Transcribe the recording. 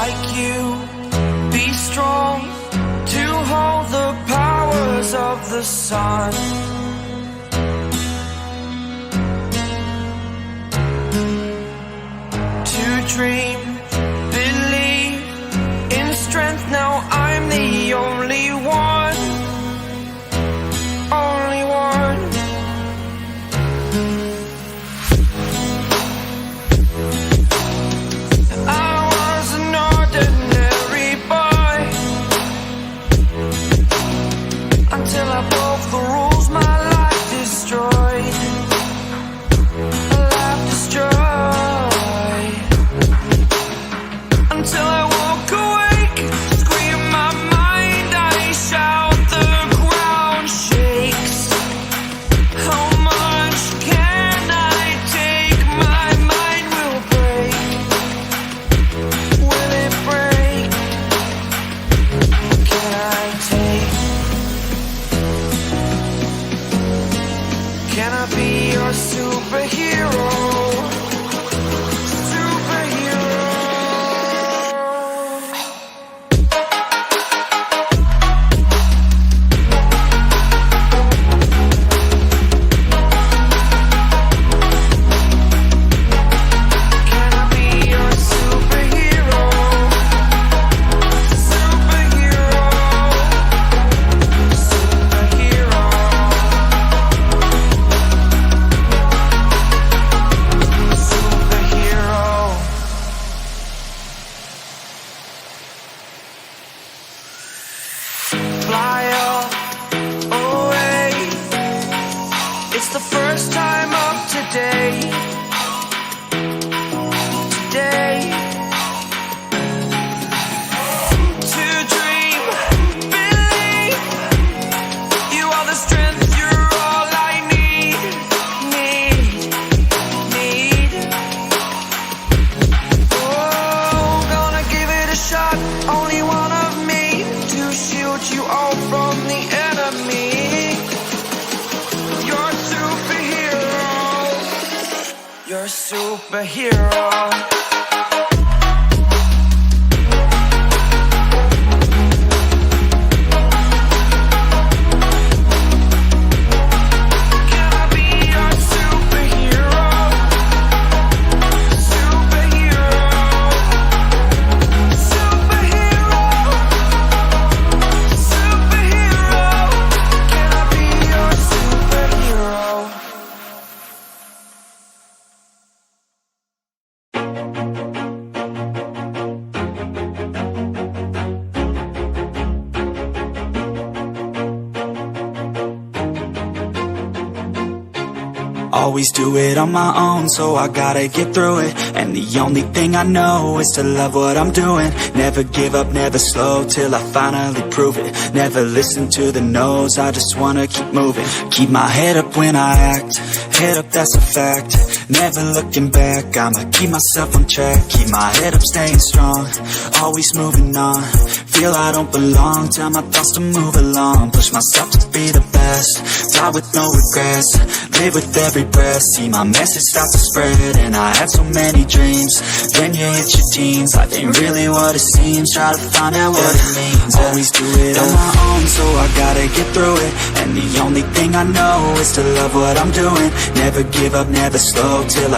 like you, be strong to hold the powers of the sun. To dream, believe in strength, now I'm the only one. Only one. I was an ordinary boy until I broke the rules, my life destroyed. A life destroyed. Until I woke awake, scream my mind, I shout, the ground shakes. How much can I take? My mind will break. Will it break? Can I take? Can I be your superhero? Fly up away. It's the first time of today. Today. To dream, believe. You are the strength, you're all I need. Need. Oh, gonna give it a shot. Only one of me to shield you all from the enemy. You're a superhero. You're a superhero. Can I be your superhero? Superhero. Superhero. Superhero. Can I be your superhero? Always do it on my own, so I gotta get through it. And the only thing I know is to love what I'm doing. Never give up, never slow, till I finally prove it. Never listen to the no's, I just wanna keep moving. Keep my head up when I act, head up, that's a fact. Never looking back, I'ma keep myself on track. Keep my head up, staying strong, always moving on. Feel I don't belong, tell my thoughts to move along. Push myself to be the best, die with no regrets. Live with every breath, see my message start to spread. And I had so many dreams, then you hit your teens. Life ain't really what it seems, try to find out what it means. Always do it on my own, so I gotta get through it. And the only thing I know is to love what I'm doing. Never give up, never slow, till I